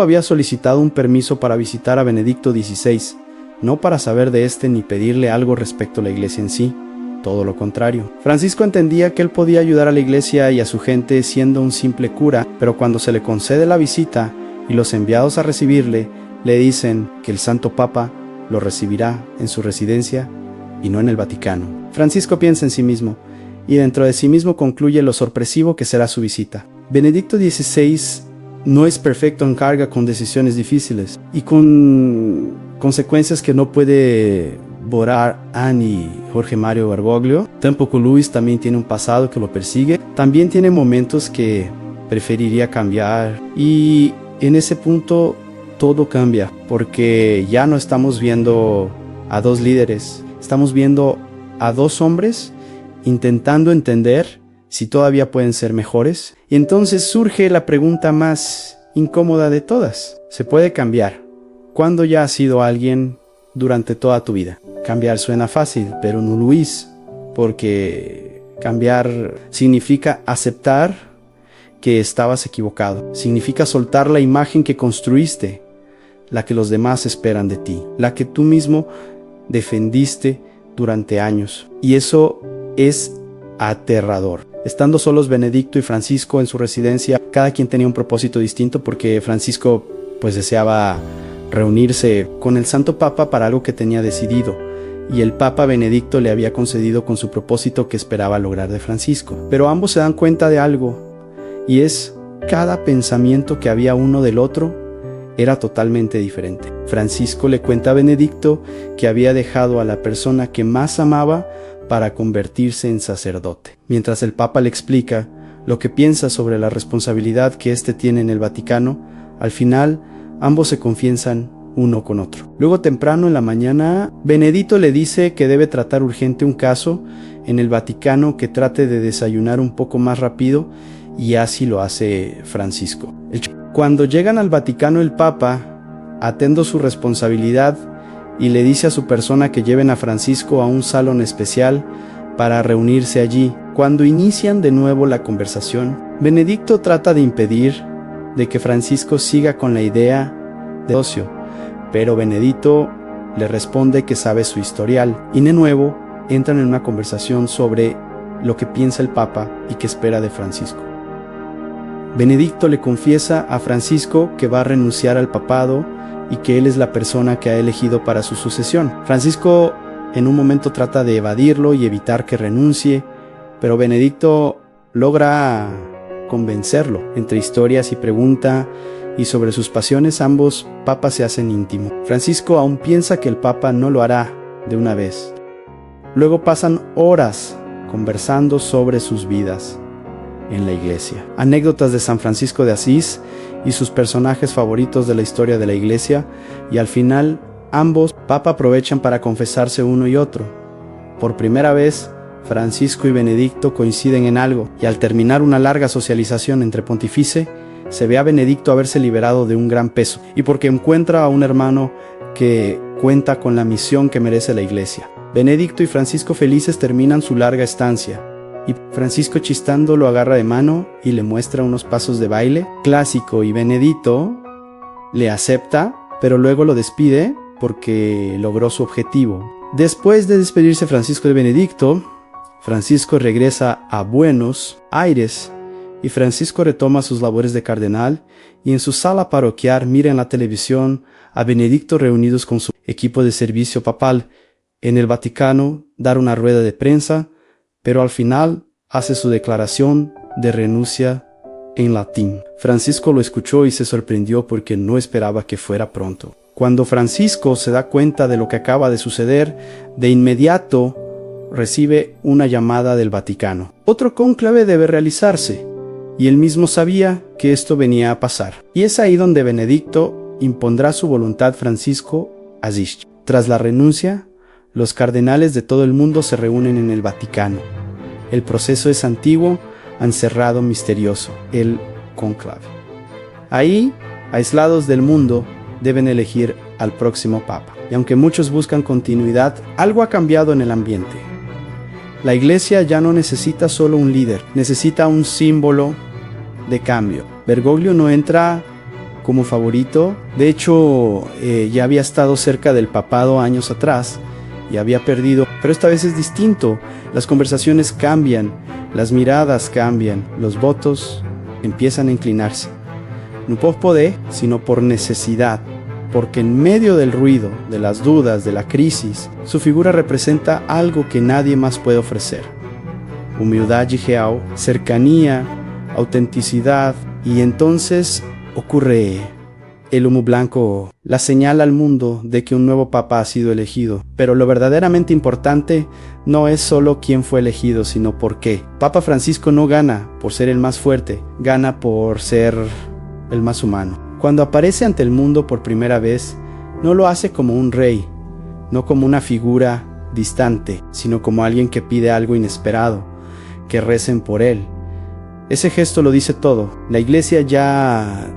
había solicitado un permiso para visitar a Benedicto XVI, no para saber de este ni pedirle algo respecto a la iglesia en sí, todo lo contrario. Francisco entendía que él podía ayudar a la iglesia y a su gente siendo un simple cura, pero cuando se le concede la visita y los enviados a recibirle le dicen que el Santo Papa lo recibirá en su residencia y no en el Vaticano. Francisco piensa en sí mismo y dentro de sí mismo concluye lo sorpresivo que será su visita. Benedicto XVI no es perfecto en carga con decisiones difíciles y con consecuencias que no puede borrar ni Jorge Mario Bergoglio. Tampoco Luis también tiene un pasado que lo persigue. También tiene momentos que preferiría cambiar y en ese punto todo cambia porque ya no estamos viendo a dos líderes, estamos viendo a dos hombres intentando entender si todavía pueden ser mejores. Y entonces surge la pregunta más incómoda de todas. ¿Se puede cambiar? ¿Cuándo ya has sido alguien durante toda tu vida? Cambiar suena fácil, pero no lo es, porque cambiar significa aceptar que estabas equivocado. Significa soltar la imagen que construiste, la que los demás esperan de ti, la que tú mismo defendiste durante años. Y eso es aterrador. Estando solos Benedicto y Francisco en su residencia, cada quien tenía un propósito distinto porque Francisco pues deseaba reunirse con el Santo Papa para algo que tenía decidido y el Papa Benedicto le había concedido con su propósito que esperaba lograr de Francisco. Pero ambos se dan cuenta de algo y es cada pensamiento que había uno del otro era totalmente diferente. Francisco le cuenta a Benedicto que había dejado a la persona que más amaba para convertirse en sacerdote, mientras el Papa le explica lo que piensa sobre la responsabilidad que éste tiene en el Vaticano. Al final, ambos se confiesan uno con otro. Luego, temprano en la mañana, Benedicto le dice que debe tratar urgente un caso en el Vaticano, que trate de desayunar un poco más rápido, y así lo hace Francisco. Cuando llegan al Vaticano, el Papa, atendo su responsabilidad, y le dice a su persona que lleven a Francisco a un salón especial para reunirse allí. Cuando inician de nuevo la conversación, Benedicto trata de impedir de que Francisco siga con la idea de ocio, pero Benedicto le responde que sabe su historial y de nuevo entran en una conversación sobre lo que piensa el Papa y que espera de Francisco. Benedicto le confiesa a Francisco que va a renunciar al papado y que él es la persona que ha elegido para su sucesión. Francisco en un momento trata de evadirlo y evitar que renuncie, pero Benedicto logra convencerlo. Entre historias y pregunta y sobre sus pasiones, ambos papas se hacen íntimos. Francisco aún piensa que el papa no lo hará de una vez. Luego pasan horas conversando sobre sus vidas en la iglesia, anécdotas de San Francisco de Asís y sus personajes favoritos de la historia de la iglesia, y al final ambos papas aprovechan para confesarse uno y otro. Por primera vez, Francisco y Benedicto coinciden en algo, y al terminar una larga socialización entre pontífice, se ve a Benedicto haberse liberado de un gran peso, y porque encuentra a un hermano que cuenta con la misión que merece la iglesia. Benedicto y Francisco felices terminan su larga estancia, y Francisco, chistando, lo agarra de mano y le muestra unos pasos de baile clásico, y Benedicto le acepta, pero luego lo despide porque logró su objetivo. Después de despedirse Francisco de Benedicto, Francisco regresa a Buenos Aires y Francisco retoma sus labores de cardenal, y en su sala parroquial mira en la televisión a Benedicto reunidos con su equipo de servicio papal en el Vaticano dar una rueda de prensa, pero al final hace su declaración de renuncia en latín. Francisco lo escuchó y se sorprendió porque no esperaba que fuera pronto. Cuando Francisco se da cuenta de lo que acaba de suceder, de inmediato recibe una llamada del Vaticano. Otro cónclave debe realizarse, y él mismo sabía que esto venía a pasar. Y es ahí donde Benedicto impondrá su voluntad Francisco Asís. Tras la renuncia, los cardenales de todo el mundo se reúnen en el Vaticano. El proceso es antiguo, encerrado, misterioso, el cónclave. Ahí, aislados del mundo, deben elegir al próximo papa. Y aunque muchos buscan continuidad, algo ha cambiado en el ambiente. La iglesia ya no necesita solo un líder, necesita un símbolo de cambio. Bergoglio no entra como favorito. De hecho, ya había estado cerca del papado años atrás y había perdido, pero esta vez es distinto. Las conversaciones cambian, las miradas cambian, los votos empiezan a inclinarse. No por poder, sino por necesidad, porque en medio del ruido, de las dudas, de la crisis, su figura representa algo que nadie más puede ofrecer. Humildad jiao, cercanía, autenticidad, y entonces ocurre el humo blanco, la señal al mundo de que un nuevo papa ha sido elegido. Pero lo verdaderamente importante no es solo quién fue elegido, sino por qué. Papa Francisco no gana por ser el más fuerte, gana por ser el más humano. Cuando aparece ante el mundo por primera vez, no lo hace como un rey, no como una figura distante, sino como alguien que pide algo inesperado, que recen por él. Ese gesto lo dice todo. La iglesia ya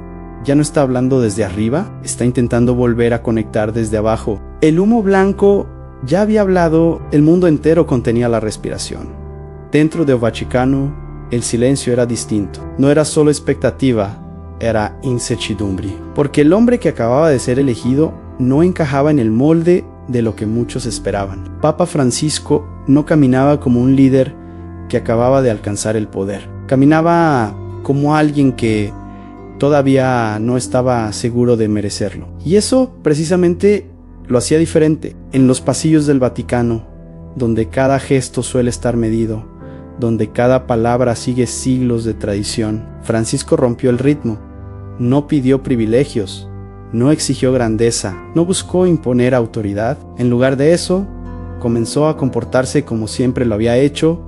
no está hablando desde arriba, está intentando volver a conectar desde abajo. El humo blanco ya había hablado, el mundo entero contenía la respiración. Dentro del Vaticano, el silencio era distinto. No era solo expectativa, era incertidumbre. Porque el hombre que acababa de ser elegido no encajaba en el molde de lo que muchos esperaban. Papa Francisco no caminaba como un líder que acababa de alcanzar el poder. Caminaba como alguien que todavía no estaba seguro de merecerlo. Y eso precisamente lo hacía diferente. En los pasillos del Vaticano, donde cada gesto suele estar medido, donde cada palabra sigue siglos de tradición, Francisco rompió el ritmo. No pidió privilegios, no exigió grandeza, no buscó imponer autoridad. En lugar de eso, comenzó a comportarse como siempre lo había hecho,